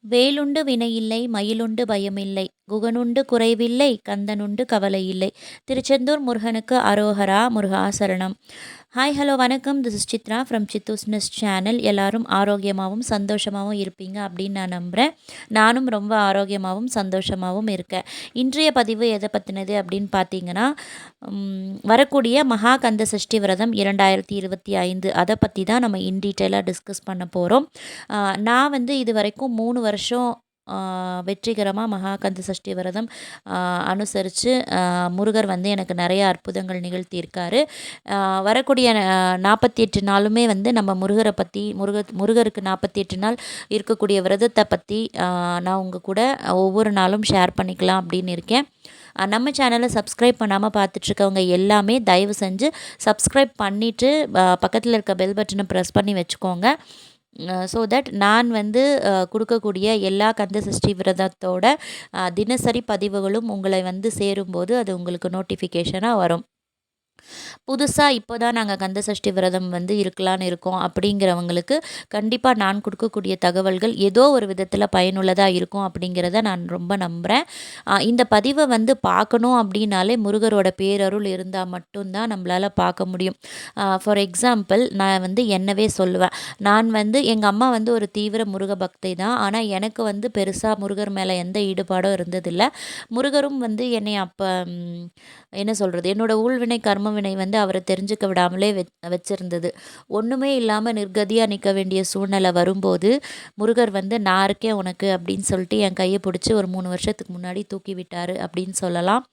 வேலுண்டு வினையில்லை மயிலுண்டு பயமில்லை குகனுண்டு குறைவில்லை கந்தனுண்டு கவலையில்லை. திருச்செந்தூர் முருகனுக்கு அரோகரா முருகா சரணம். ஹாய் ஹலோ வணக்கம். திஸ் இஸ் சித்ரா ஃப்ரம் சித்தூஸ்னஸ் சேனல். எல்லாரும் ஆரோக்கியமாகவும் சந்தோஷமாகவும் இருப்பீங்க அப்படின்னு நான் நம்புகிறேன். நானும் ரொம்ப ஆரோக்கியமாகவும் சந்தோஷமாகவும் இருக்கேன். இன்றைய பதிவு எதை பற்றினது அப்படின்னு பார்த்தீங்கன்னா, வரக்கூடிய மகா கந்த சஷ்டி விரதம் 2025 அதை பற்றி தான் நம்ம இன் டீட்டெயிலாக டிஸ்கஸ் பண்ண போகிறோம். நான் வந்து இது வரைக்கும் 3 வருஷம் வெற்றிகரமாக மகா கந்த சஷ்டி விரதம் அனுசரித்து முருகர் வந்து எனக்கு நிறைய அற்புதங்கள் நிகழ்த்தியிருக்காரு. வரக்கூடிய 48 நாளுமே வந்து நம்ம முருகரை பற்றி முருகருக்கு 48 நாள் இருக்கக்கூடிய விரதத்தை பற்றி நான் உங்கள் கூட ஒவ்வொரு நாளும் ஷேர் பண்ணிக்கலாம் அப்படின்னு இருக்கேன். நம்ம சேனலை சப்ஸ்கிரைப் பண்ணாமல் பார்த்துட்ருக்கவங்க எல்லாமே தயவு செஞ்சு சப்ஸ்கிரைப் பண்ணிவிட்டு பக்கத்தில் இருக்க பெல் பட்டனை ப்ரெஸ் பண்ணி வச்சுக்கோங்க. ஸோ தட் நான் வந்து கொடுக்கக்கூடிய எல்லா கந்த சஷ்டி விரதத்தோட தினசரி பதிவுகளும் உங்களை வந்து சேரும்போது அது உங்களுக்கு நோட்டிஃபிகேஷனாக வரும். புதுசாக இப்போ தான் நாங்கள் கந்த சஷ்டி விரதம் வந்து இருக்கலான்னு இருக்கோம் அப்படிங்கிறவங்களுக்கு கண்டிப்பாக நான் கொடுக்கக்கூடிய தகவல்கள் ஏதோ ஒரு விதத்தில் பயனுள்ளதாக இருக்கும் அப்படிங்கிறத நான் ரொம்ப நம்புகிறேன். இந்த பதிவை வந்து பார்க்கணும் அப்படின்னாலே முருகரோட பேரருள் இருந்தால் மட்டும்தான் நம்மளால் பார்க்க முடியும். ஃபார் எக்ஸாம்பிள் நான் வந்து என்னவே சொல்லுவேன். நான் வந்து எங்கள் அம்மா வந்து ஒரு தீவிர முருக பக்தை தான். ஆனால் எனக்கு வந்து பெருசாக முருகர் மேலே எந்த ஈடுபாடும் இருந்ததில்லை. முருகரும் வந்து என்னை அப்போ என்ன சொல்கிறது, என்னோட ஊழ்வினை கர்மவினை வந்து அவரை தெரிஞ்சுக்க விடாமலே வச்சிருந்தது. ஒன்றுமே இல்லாமல் நிர்கதியாக நிற்க வேண்டிய சூழ்நிலை வரும்போது முருகர் வந்து நான் இருக்கேன் உனக்கு அப்படின்னு சொல்லிட்டு என் கையை பிடிச்சி ஒரு 3 வருஷத்துக்கு முன்னாடி தூக்கி விட்டார் அப்படின்னு சொல்லலாம்.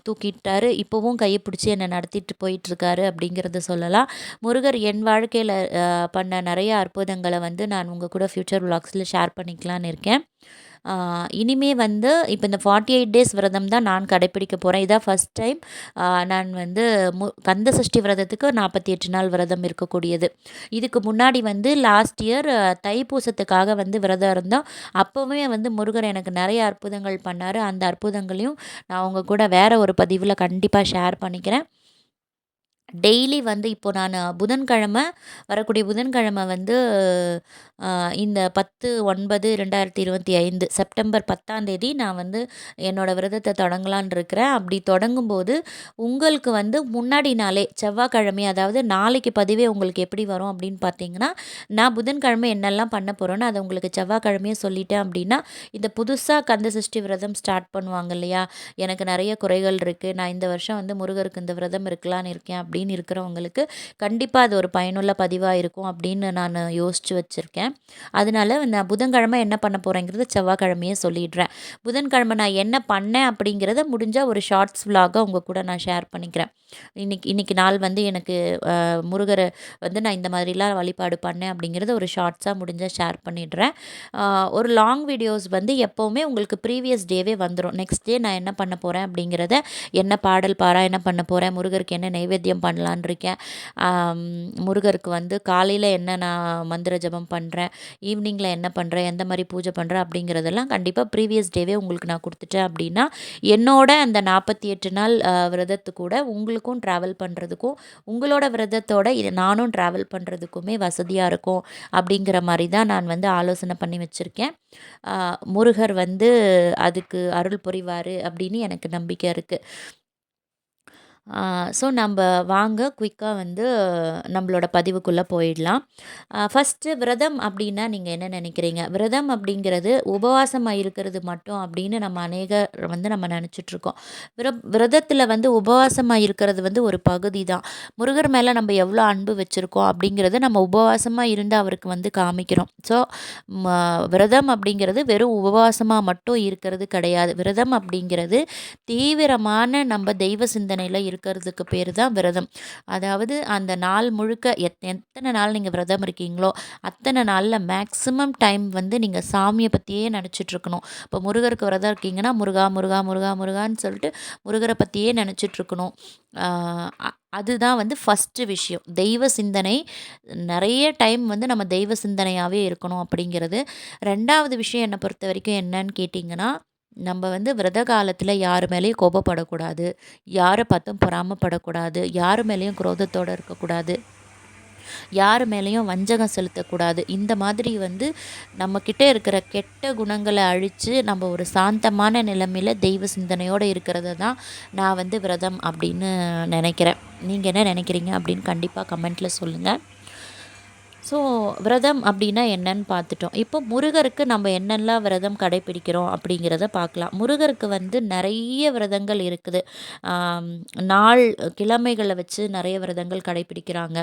தூக்கிட்டாரு. இப்போவும் கையை பிடிச்சி என்னை நடத்திட்டு போயிட்டுருக்காரு அப்படிங்கிறத சொல்லலாம். முருகர் என் வாழ்க்கையில் பண்ண நிறைய அற்புதங்களை வந்து நான் உங்கள் கூட ஃப்யூச்சர் விலாக்ஸில் ஷேர் பண்ணிக்கலான்னு இருக்கேன். இனிமே வந்து இப்போ இந்த 48 டேஸ் விரதம் தான் நான் கடைப்பிடிக்க போகிறேன். இதான் ஃபஸ்ட் டைம் நான் வந்து கந்த சஷ்டி விரதத்துக்கு 48 நாள் விரதம் இருக்கக்கூடியது. இதுக்கு முன்னாடி வந்து லாஸ்ட் இயர் தைப்பூசத்துக்காக வந்து விரதம் இருந்தோம். அப்போவே வந்து முருகர் எனக்கு நிறைய அற்புதங்கள் பண்ணார். அந்த அற்புதங்களையும் நான் உங்கள் கூட வேறு ஒரு பதிவில் கண்டிப்பாக ஷேர் பண்ணிக்கிறேன். டெய்லி வந்து இப்போ நான் வரக்கூடிய புதன்கிழமை வந்து இந்த 10/9/2025 செப்டம்பர் 10ஆம் தேதி நான் வந்து என்னோடய விரதத்தை தொடங்கலான் இருக்கிறேன். அப்படி தொடங்கும்போது உங்களுக்கு வந்து முன்னாடி நாளே செவ்வாய்க்கிழமை, அதாவது நாளைக்கு பதிவே உங்களுக்கு எப்படி வரும் அப்படின்னு பார்த்தீங்கன்னா, நான் புதன்கிழமை என்னெல்லாம் பண்ண போகிறேன்னு அதை உங்களுக்கு செவ்வாய்க்கிழமையே சொல்லிட்டேன் அப்படின்னா, இந்த புதுசாக கந்த சஷ்டி விரதம் ஸ்டார்ட் பண்ணுவாங்க இல்லையா, எனக்கு நிறைய குறைகள் இருக்குது, நான் இந்த வருஷம் வந்து முருகருக்கு இந்த விரதம் இருக்கலான்னு இருக்கேன் அப்படின்னு இருக்கிறவங்களுக்கு கண்டிப்பாக அது ஒரு பயனுள்ள பதிவாக இருக்கும் அப்படின்னு நான் யோசித்து வச்சுருக்கேன். அதனால நான் புதன்கிழமை என்ன பண்ண போகிறேங்கிறத செவ்வாய்க்கிழமையே சொல்லிடுறேன். புதன்கிழமை நான் என்ன பண்ணேன் அப்படிங்கிறத முடிஞ்சால் ஒரு ஷார்ட்ஸ் விலாகாக உங்கள் கூட நான் ஷேர் பண்ணிக்கிறேன். இன்னைக்கு நாள் வந்து எனக்கு முருகரை வந்து நான் இந்த மாதிரிலாம் வழிபாடு பண்ணேன் அப்படிங்கிறத ஒரு ஷார்ட்ஸாக முடிஞ்சால் ஷேர் பண்ணிடுறேன். ஒரு லாங் வீடியோஸ் வந்து எப்போவுமே உங்களுக்கு ப்ரீவியஸ் டேவே வந்துடும். நெக்ஸ்ட் டே நான் என்ன பண்ண போகிறேன் அப்படிங்கிறத, என்ன பாடல் பாராயணம் பண்ண போகிறேன், முருகருக்கு என்ன நைவேத்தியம் பண்ணலான் இருக்கேன், முருகருக்கு வந்து காலையில் என்ன நான் மந்திர ஜபம் பண்ணுறேன், ஈவினிங்கில் என்ன பண்ணுறேன், எந்த மாதிரி பூஜை பண்ணுறேன் அப்படிங்கிறதெல்லாம் கண்டிப்பாக ப்ரீவியஸ் டேவே உங்களுக்கு நான் கொடுத்துட்டேன் அப்படின்னா, என்னோட அந்த 48 நாள் விரதத்து கூட உங்களுக்கும் ட்ராவல் பண்ணுறதுக்கும், உங்களோட விரதத்தோட இது நானும் ட்ராவல் பண்ணுறதுக்குமே வசதியாக இருக்கும் அப்படிங்கிற மாதிரி தான் நான் வந்து ஆலோசனை பண்ணி வச்சுருக்கேன். முருகர் வந்து அதுக்கு அருள் புரிவார் அப்படின்னு எனக்கு நம்பிக்கை இருக்குது. ஸோ நம்ம வாங்க குயிக்காக வந்து நம்மளோட பதிவுக்குள்ளே போயிடலாம். ஃபஸ்ட்டு விரதம் அப்படின்னா நீங்கள் என்ன நினைக்கிறீங்க? விரதம் அப்படிங்கிறது உபவாசமாக இருக்கிறது மட்டும் அப்படின்னு நம்ம வந்து நம்ம நினச்சிட்ருக்கோம். விரதத்தில் வந்து உபவாசமாக இருக்கிறது வந்து ஒரு பகுதி தான். முருகர் மேலே நம்ம எவ்வளோ அன்பு வச்சுருக்கோம் அப்படிங்கிறத நம்ம உபவாசமாக இருந்து அவருக்கு வந்து காமிக்கிறோம். ஸோ விரதம் அப்படிங்கிறது வெறும் உபவாசமாக மட்டும் இருக்கிறது கிடையாது. விரதம் அப்படிங்கிறது தீவிரமான நம்ம தெய்வ சிந்தனையில் இருக்கிறதுக்கு பேர் தான் விரதம். அதாவது அந்த நாள் முழுக்க எத்தனை நாள் நீங்கள் விரதம் இருக்கீங்களோ அத்தனை நாளில் மேக்ஸிமம் டைம் வந்து நீங்கள் சாமியை பற்றியே நினச்சிட்ருக்கணும். இப்போ முருகருக்கு விரதம் இருக்கீங்கன்னா முருகா முருகா முருகா முருகான்னு சொல்லிட்டு முருகரை பற்றியே நினச்சிட்ருக்கணும். அதுதான் வந்து ஃபஸ்ட்டு விஷயம். தெய்வ சிந்தனை நிறைய டைம் வந்து நம்ம தெய்வ சிந்தனையாகவே இருக்கணும் அப்படிங்கிறது. 2வது விஷயம் என்னை பொறுத்த வரைக்கும் என்னன்னு கேட்டிங்கன்னா, நம்ம வந்து விரத காலத்தில் யார் மேலேயும் கோபப்படக்கூடாது, யாரை பார்த்தும் பொறாமப்படக்கூடாது, யார் மேலேயும் குரோதத்தோடு இருக்கக்கூடாது. யார் மேலேயும் வஞ்சகம் செலுத்தக்கூடாது. இந்த மாதிரி வந்து நம்மக்கிட்ட இருக்கிற கெட்ட குணங்களை அழித்து நம்ம ஒரு சாந்தமான நிலைமையில் தெய்வ சிந்தனையோடு இருக்கிறது தான் நான் வந்து விரதம் அப்படின்னு நினைக்கிறேன். நீங்கள் என்ன நினைக்கிறீங்க அப்படின்னு கண்டிப்பாக கமெண்ட்டில் சொல்லுங்கள். ஸோ விரதம் அப்படின்னா என்னன்னு பார்த்துட்டோம். இப்போ முருகருக்கு நம்ம என்னெல்லாம் விரதம் கடைப்பிடிக்கிறோம் அப்படிங்கிறத பார்க்கலாம். முருகருக்கு வந்து நிறைய விரதங்கள் இருக்குது. நாள் கிழமைகளை வச்சு நிறைய விரதங்கள் கடைப்பிடிக்கிறாங்க.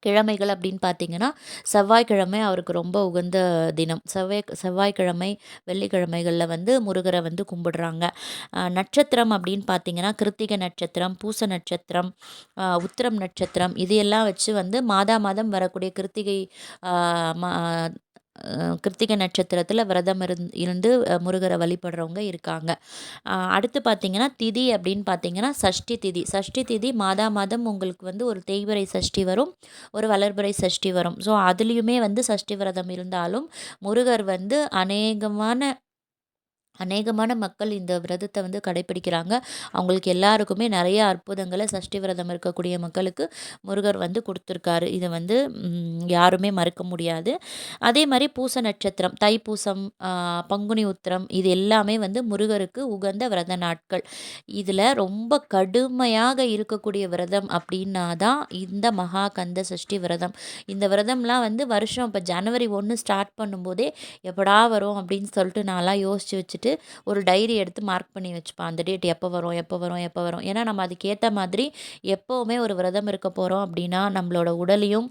கிழமைகள் அப்படின்னு பார்த்தீங்கன்னா, செவ்வாய்க்கிழமை அவருக்கு ரொம்ப உகந்த தினம். செவ்வாய்க்கிழமை, வெள்ளிக்கிழமைகளில் வந்து முருகரை வந்து கும்பிடுறாங்க. நட்சத்திரம் அப்படின்னு பார்த்தீங்கன்னா, கிருத்திகை நட்சத்திரம், பூச நட்சத்திரம், உத்திரம் நட்சத்திரம் இது எல்லாம் வச்சு வந்து மாதம் வரக்கூடிய கிருத்திகை மா கிருத்திகை நட்சத்திரத்தில் விரதம் இருந்து முருகரை வழிபடுறவங்க இருக்காங்க. அடுத்து பார்த்திங்கன்னா திதி அப்படின்னு பார்த்தீங்கன்னா சஷ்டி திதி மாதம் உங்களுக்கு வந்து ஒரு தேய்பிறை சஷ்டி வரும், ஒரு வளர்பிறை சஷ்டி வரும். ஸோ அதுலேயுமே வந்து சஷ்டி விரதம் இருந்தாலும் முருகர் வந்து அநேகமான மக்கள் இந்த விரதத்தை வந்து கடைப்பிடிக்கிறாங்க. அவங்களுக்கு எல்லாருக்குமே நிறைய அற்புதங்களை சஷ்டி விரதம் இருக்கக்கூடிய மக்களுக்கு முருகர் வந்து கொடுத்துருக்காரு. இதை வந்து யாருமே மறுக்க முடியாது. அதே மாதிரி பூச நட்சத்திரம், தைப்பூசம், பங்குனி உத்திரம் இது எல்லாமே வந்து முருகருக்கு உகந்த விரத நாட்கள். இதில் ரொம்ப கடுமையாக இருக்கக்கூடிய விரதம் அப்படின்னா தான் இந்த மகா கந்த சஷ்டி விரதம். இந்த விரதம்லாம் வந்து வருஷம் இப்போ ஜனவரி 1 ஸ்டார்ட் பண்ணும்போதே எப்படா வரும் அப்படின்னு சொல்லிட்டு நான்லாம் யோசித்து வச்சுட்டு ஒரு டைரி எடுத்து மார்க் பண்ணி வச்சுப்பேன். அந்த டேட் எப்போ வரும். ஏன்னா நம்ம அதுக்கேற்ற மாதிரி எப்போவுமே ஒரு விரதம் இருக்க போகிறோம் அப்படின்னா நம்மளோட உடலையும்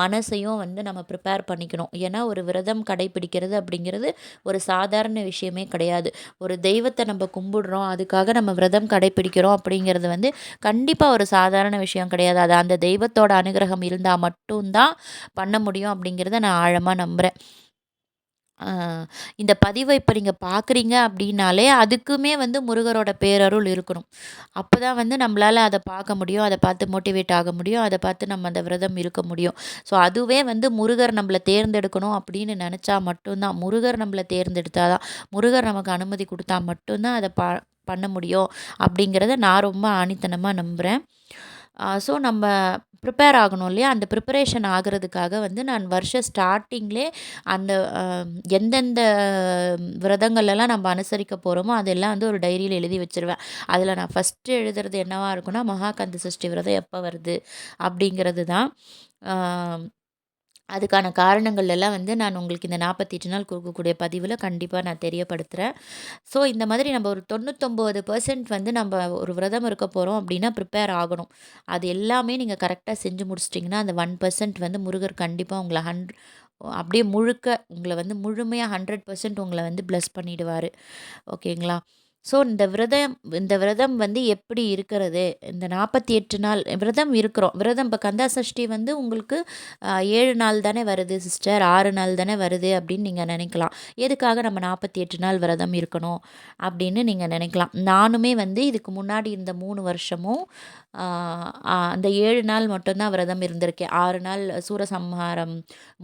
மனசையும் வந்து நம்ம ப்ரிப்பேர் பண்ணிக்கணும். ஏன்னா ஒரு விரதம் கடைப்பிடிக்கிறது அப்படிங்கிறது ஒரு சாதாரண விஷயமே கிடையாது. ஒரு தெய்வத்தை நம்ம கும்பிடுறோம், அதுக்காக நம்ம விரதம் கடைப்பிடிக்கிறோம் அப்படிங்கிறது வந்து கண்டிப்பாக ஒரு சாதாரண விஷயம் கிடையாது. அது அந்த தெய்வத்தோட அனுகிரகம் இருந்தால் மட்டும்தான் பண்ண முடியும் அப்படிங்கிறத நான் ஆழமாக நம்புகிறேன். இந்த பதிவை இப்போ நீங்கள் பார்க்குறீங்க அப்படின்னாலே அதுக்குமே வந்து முருகரோட பேரருள் இருக்கணும். அப்போ தான் வந்து நம்மளால் அதை பார்க்க முடியும், அதை பார்த்து மோட்டிவேட் ஆக முடியும், அதை பார்த்து நம்ம அந்த விரதம் இருக்க முடியும். ஸோ அதுவே வந்து முருகர் நம்மளை தேர்ந்தெடுக்கணும் அப்படின்னு நினச்சா மட்டும்தான், முருகர் நம்மளை தேர்ந்தெடுத்தால் தான், முருகர் நமக்கு அனுமதி கொடுத்தா மட்டும்தான் அதை பண்ண முடியும் அப்படிங்கிறத நான் ரொம்ப ஆணித்தனமாக நம்புகிறேன். ஸோ நம்ம ப்ரிப்பேர் ஆகணும் இல்லையா? அந்த ப்ரிப்பரேஷன் ஆகிறதுக்காக வந்து நான் வருஷ ஸ்டார்டிங்லே அந்த எந்தெந்த விரதங்கள்லாம் நம்ம அனுசரிக்க போகிறோமோ அதெல்லாம் வந்து ஒரு டைரியில் எழுதி வச்சுருவேன். அதில் நான் ஃபஸ்ட்டு எழுதுறது என்னவாக இருக்குன்னா, மகாகந்த சஷ்டி விரதம் எப்போ வருது அப்படிங்கிறது தான். அதுக்கான காரணங்கள் எல்லாம் வந்து நான் உங்களுக்கு இந்த 48 நாள் கொடுக்கக்கூடிய பதிவில் கண்டிப்பாக நான் தெரியப்படுத்துகிறேன். ஸோ இந்த மாதிரி நம்ம ஒரு 99% வந்து நம்ம ஒரு விரதம் இருக்க போகிறோம் அப்படின்னா ப்ரிப்பேர் ஆகணும். அது எல்லாமே நீங்கள் கரெக்டாக செஞ்சு முடிச்சிட்டிங்கன்னா அந்த 1% வந்து முருகர் கண்டிப்பாக உங்களை அப்படியே உங்களை வந்து முழுமையாக 100% உங்களை வந்து ப்ளஸ் பண்ணிடுவார். ஓகேங்களா? ஸோ இந்த விரதம் வந்து எப்படி இருக்கிறது? இந்த 48 நாள் விரதம் இருக்கிறோம். விரதம் இப்போ கந்தா சஷ்டி வந்து உங்களுக்கு 7 நாள் தானே வருது சிஸ்டர், 6 நாள் தானே வருது அப்படின்னு நீங்கள் நினைக்கலாம். எதுக்காக நம்ம 48 நாள் விரதம் இருக்கணும் அப்படின்னு நீங்கள் நினைக்கலாம். நானுமே வந்து இதுக்கு முன்னாடி இந்த 3 வருஷமும் அந்த 7 நாள் மட்டும்தான் விரதம் இருந்திருக்கேன். 6 நாள் சூரசம்ஹாரம்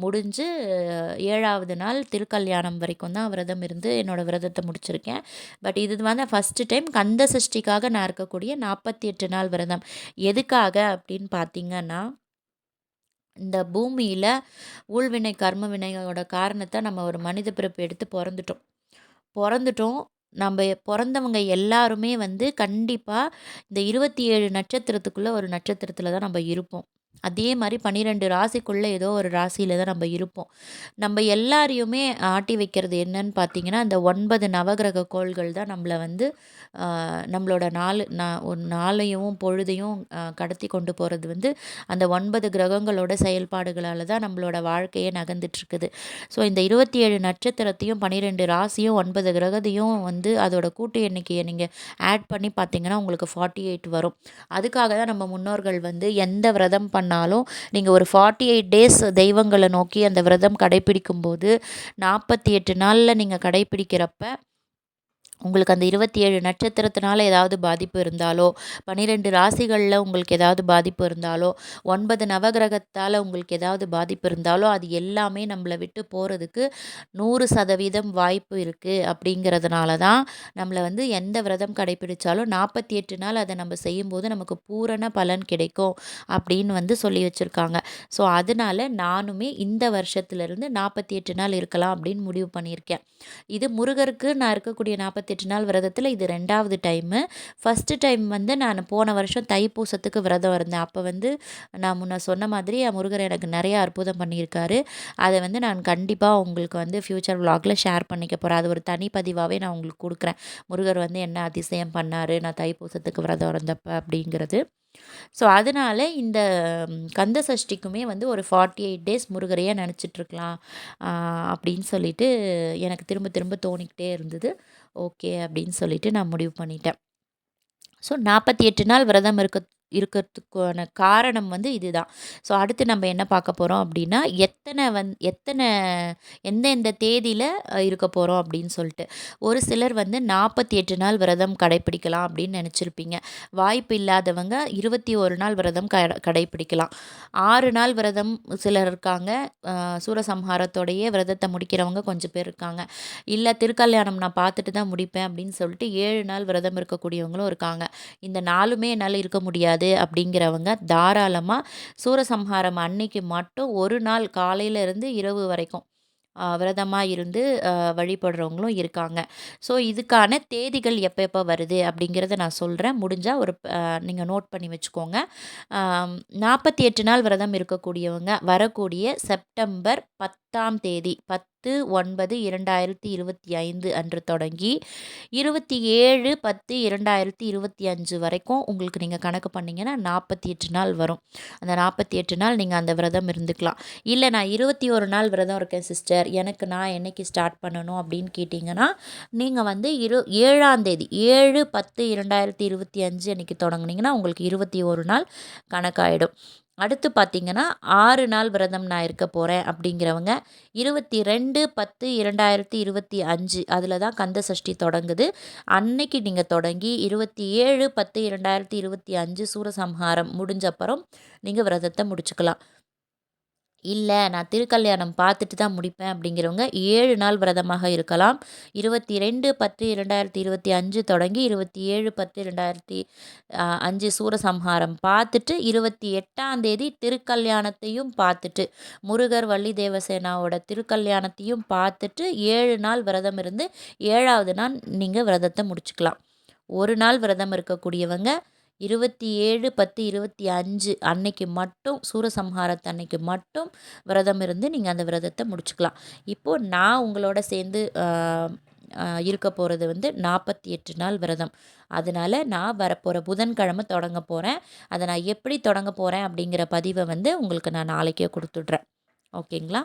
முடிஞ்சு 7ஆவது நாள் திருக்கல்யாணம் வரைக்கும் தான் விரதம் இருந்து என்னோடய விரதத்தை முடிச்சிருக்கேன். பட் இது வந்து ஃபஸ்ட்டு டைம் கந்த சஷ்டிக்காக நான் இருக்கக்கூடிய 48 நாள் விரதம். எதுக்காக அப்படின்னு பார்த்தீங்கன்னா, இந்த பூமியில் ஊழ்வினை கர்ம வினையோட காரணத்தை நம்ம ஒரு மனித பிறப்பு எடுத்து பிறந்துட்டோம். நம்ம பிறந்தவங்க எல்லாருமே வந்து கண்டிப்பாக இந்த 27 நட்சத்திரத்துக்குள்ளே ஒரு நட்சத்திரத்தில் தான் நம்ம இருப்போம். அதே மாதிரி 12 ராசிக்குள்ளே ஏதோ ஒரு ராசியில் தான் நம்ம இருப்போம். நம்ம எல்லாரையுமே ஆட்டி வைக்கிறது என்னன்னு பார்த்தீங்கன்னா, அந்த 9 நவகிரக கோள்கள் தான் நம்மளை வந்து நம்மளோட ஒரு நாளையும் பொழுதையும் கடத்தி கொண்டு போகிறது வந்து அந்த 9 கிரகங்களோட செயல்பாடுகளால் தான் நம்மளோட வாழ்க்கையே நகர்ந்துட்டுருக்குது. ஸோ இந்த 27 நட்சத்திரத்தையும் 12 ராசியும் 9 கிரகத்தையும் வந்து அதோட கூட்டு எண்ணிக்கையை நீங்கள் ஆட் பண்ணி பார்த்தீங்கன்னா உங்களுக்கு 48 வரும். அதுக்காக தான் நம்ம முன்னோர்கள் வந்து எந்த விரதம் பண்ணாலும் நீங்கள் ஒரு 48 டேஸ் தெய்வங்களை நோக்கி அந்த விரதம் கடைப்பிடிக்கும் போது 48 நாளில் நீங்கள் கடைப்பிடிக்கிறப்ப உங்களுக்கு அந்த 27 நட்சத்திரத்தினால ஏதாவது பாதிப்பு இருந்தாலோ, 12 ராசிகள்ல உங்களுக்கு ஏதாவது பாதிப்பு இருந்தாலோ, 9 நவகிரகத்தால உங்களுக்கு ஏதாவது பாதிப்பு இருந்தாலோ, அது எல்லாமே நம்மள விட்டு போறதுக்கு 100% வாய்ப்பு இருக்கு. அப்படிங்கிறதுனால தான் நம்மள வந்து எந்த விரதம் கடைப்பிடிச்சாலும் 48 நாள் அத நம்ம செய்யும்போது நமக்கு பூரண பலன் கிடைக்கும் அப்படின்னு வந்து சொல்லி வச்சிருக்காங்க. ஸோ, அதனால நானுமே இந்த வருஷத்துலருந்து 48 நாள் இருக்கலாம் அப்படின்னு முடிவு பண்ணியிருக்கேன். இது முருகருக்கு நான் இருக்கக்கூடிய 48 நாள் விரதத்தில் இது 2வது டைமு. ஃபஸ்ட்டு டைம் வந்து நான் போன வருஷம் தைப்பூசத்துக்கு விரதம் இருந்தேன். அப்போ வந்து நான் முன்ன சொன்ன மாதிரி முருகர் எனக்கு நிறைய அற்புதம் பண்ணியிருக்காரு. அதை வந்து நான் கண்டிப்பாக உங்களுக்கு வந்து ஃப்யூச்சர் விலாகில் ஷேர் பண்ணிக்க போகிறேன். அது ஒரு தனி பதிவாகவே நான் உங்களுக்கு கொடுக்குறேன். முருகர் வந்து என்ன அதிசயம் பண்ணார் நான் தைப்பூசத்துக்கு விரதம் இருந்தப்ப அப்படிங்கிறது. ஸோ, அதனால இந்த கந்த சஷ்டிக்குமே வந்து ஒரு 48 டேஸ் முருகரையே நினச்சிட்ருக்கலாம் அப்படின்னு சொல்லிட்டு எனக்கு திரும்ப திரும்ப தோணிக்கிட்டே இருந்தது. ஓகே அப்படின்னு சொல்லிட்டு நான் முடிவு பண்ணிட்டேன். ஸோ, 48 நாள் விரதம் இருக்கிறதுக்கான காரணம் வந்து இதுதான். ஸோ, அடுத்து நம்ம என்ன பார்க்க போகிறோம் அப்படின்னா, எத்தனை எந்தெந்த தேதியில இருக்க போகிறோம் அப்படின்னு சொல்லிட்டு. ஒரு சிலர் வந்து 48 நாள் விரதம் கடைப்பிடிக்கலாம் அப்படின்னு நினச்சிருப்பீங்க. வாய்ப்பு இல்லாதவங்க 21 நாள் விரதம் கடைப்பிடிக்கலாம். 6 நாள் விரதம் சிலர் இருக்காங்க. சூரசம்ஹாரத்தோடையே விரதத்தை முடிக்கிறவங்க கொஞ்சம் பேர் இருக்காங்க. இல்லை திருக்கல்யாணம் நான் பார்த்துட்டு தான் முடிப்பேன் அப்படின்னு சொல்லிட்டு 7 நாள் விரதம் இருக்கக்கூடியவங்களும் இருக்காங்க. இந்த 4மே என்னால் இருக்க முடியாது அப்படிங்கிறவங்க தாராளமாக சூரசம்ஹாரம் அன்னைக்கு மட்டும் ஒரு நாள் காலையில இருந்து இரவு வரைக்கும் விரதமாக இருந்து வழிபடுறவங்களும் இருக்காங்க. ஸோ, இதுக்கான தேதிகள் எப்போ எப்போ வருது அப்படிங்கிறத நான் சொல்கிறேன். முடிஞ்சால் நீங்கள் நோட் பண்ணி வச்சுக்கோங்க. 48 நாள் விரதம் இருக்கக்கூடியவங்க வரக்கூடிய செப்டம்பர் 10ஆம் தேதி 10/9/2025 அன்று தொடங்கி 27/10/2025 வரைக்கும் உங்களுக்கு நீங்கள் கணக்கு பண்ணிங்கன்னா 48 நாள் வரும். அந்த 48 நாள் நீங்கள் அந்த விரதம் இருந்துக்கலாம். இல்லை நான் 21 நாள் விரதம் இருக்கேன் சிஸ்டர், எனக்கு நான் என்னைக்கு ஸ்டார்ட் பண்ணணும் அப்படின்னு கேட்டிங்கன்னா, நீங்கள் வந்து 7ஆம் தேதி 7/10/2025 அன்றைக்கி தொடங்குனீங்கன்னா உங்களுக்கு 21 நாள் கணக்காயிடும். அடுத்து பார்த்தீங்கன்னா 6 நாள் விரதம் நான் இருக்க போகிறேன் அப்படிங்கிறவங்க 22/10/2025 அதில் தான் கந்த சஷ்டி தொடங்குது. அன்னைக்கு நீங்கள் தொடங்கி 27/10/2025 சூரசம்ஹாரம் முடிஞ்சப்புறம் நீங்கள் விரதத்தை முடிச்சுக்கலாம். இல்லை நான் திருக்கல்யாணம் பார்த்துட்டு தான் முடிப்பேன் அப்படிங்கிறவங்க 7 நாள் விரதமாக இருக்கலாம். 22/10/2025 தொடங்கி 27/10/2005 சூரசம்ஹாரம் பார்த்துட்டு 28ஆம் தேதி திருக்கல்யாணத்தையும் பார்த்துட்டு முருகர் வள்ளி தேவசேனாவோட திருக்கல்யாணத்தையும் பார்த்துட்டு 7 நாள் விரதம் இருந்து 7வது நாள் நீங்கள் விரதத்தை முடிச்சுக்கலாம். ஒரு நாள் விரதம் இருக்கக்கூடியவங்க 27/10/25 அன்னைக்கு மட்டும் சூரசம்ஹாரத்து அன்னைக்கு மட்டும் விரதம் இருந்து நீங்கள் அந்த விரதத்தை முடிச்சுக்கலாம். இப்போது நான் உங்களோட சேர்ந்து இருக்க போகிறது வந்து 48 நாள் விரதம். அதனால் நான் வரப்போகிற புதன்கிழமை தொடங்க போகிறேன். அதை நான் எப்படி தொடங்க போகிறேன் அப்படிங்கிற பதிவை வந்து உங்களுக்கு நான் நாளைக்கே கொடுத்துட்றேன். ஓகேங்களா?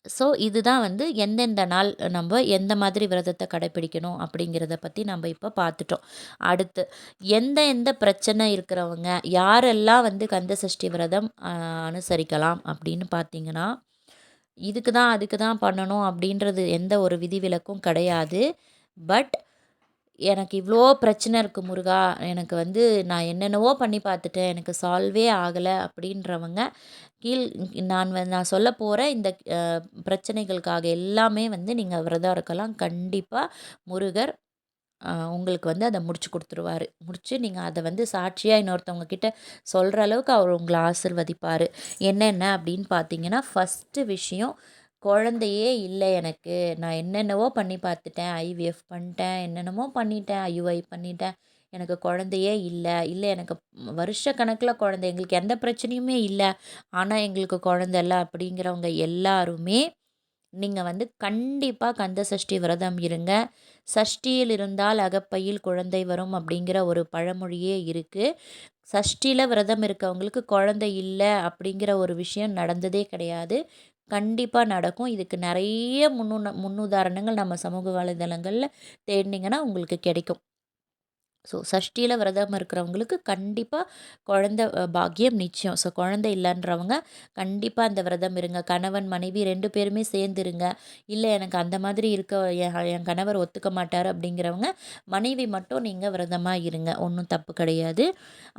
ஸோ, இதுதான் வந்து எந்தெந்த நாள் நம்ம எந்த மாதிரி விரதத்தை கடைப்பிடிக்கணும் அப்படிங்கிறத பற்றி நம்ம இப்போ பார்த்துட்டோம். அடுத்து எந்த பிரச்சனை இருக்கிறவங்க யாரெல்லாம் வந்து கந்த சஷ்டி விரதம் அனுசரிக்கலாம் அப்படின்னு பார்த்தீங்கன்னா, இதுக்கு தான் அதுக்கு தான் பண்ணணும் அப்படின்றது எந்த ஒரு விதிவிலக்கும் கிடையாது. பட் எனக்கு இவ்வளோ பிரச்சனை இருக்குது முருகா, எனக்கு வந்து நான் என்னென்னவோ பண்ணி பார்த்துட்டேன், எனக்கு சால்வே ஆகலை அப்படின்றவங்க கீழ் நான் சொல்ல போகிற இந்த பிரச்சனைகளுக்காக எல்லாமே வந்து நீங்கள் விரதம் இருக்கலாம். கண்டிப்பாக முருகர் உங்களுக்கு வந்து அதை முடிச்சு கொடுத்துருவாரு. முடிச்சு நீங்கள் அதை வந்து சாட்சியாக இன்னொருத்தவங்க கிட்ட சொல்கிற அளவுக்கு அவர் உங்களை ஆசிர்வதிப்பார். என்னென்ன அப்படின்னு பார்த்தீங்கன்னா, ஃபஸ்ட்டு விஷயம் குழந்தையே இல்லை எனக்கு. நான் என்னென்னவோ பண்ணி பார்த்துட்டேன். ஐவிஎஃப் பண்ணிட்டேன், என்னென்னமோ பண்ணிட்டேன், ஐயுஐ பண்ணிட்டேன். எனக்கு குழந்தையே இல்லை. இல்லை எனக்கு வருஷக்கணக்கில் குழந்தை, எங்களுக்கு எந்த பிரச்சனையுமே இல்லை. ஆனால் எங்களுக்கு குழந்தை இல்லை அப்படிங்கிறவங்க எல்லாருமே நீங்கள் வந்து கண்டிப்பாக கந்த சஷ்டி விரதம் இருங்க. சஷ்டியில் இருந்தால் அகப்பையில் குழந்தை வரும் அப்படிங்கிற ஒரு பழமொழியே இருக்குது. சஷ்டியில் விரதம் இருக்கவங்களுக்கு குழந்தை இல்லை அப்படிங்கிற ஒரு விஷயம் நடந்ததே கிடையாது. கண்டிப்பாக நடக்கும். இதுக்கு நிறைய முன்னுதாரணங்கள் நம்ம சமூக வலைதளங்களில் தேடினீங்கன்னா உங்களுக்கு கிடைக்கும். ஸோ சஷ்டியில் விரதம் இருக்கிறவங்களுக்கு கண்டிப்பாக குழந்த பாக்கியம் நிச்சயம். ஸோ குழந்தை இல்லைன்றவங்க கண்டிப்பாக அந்த விரதம் இருங்க. கணவன் மனைவி 2 பேருமே சேர்ந்து இருங்க. இல்லை எனக்கு அந்த மாதிரி இருக்க என் கணவர் ஒத்துக்க மாட்டார் அப்படிங்கிறவங்க மனைவி மட்டும் நீங்கள் விரதமாக இருங்க. ஒன்றும் தப்பு கிடையாது.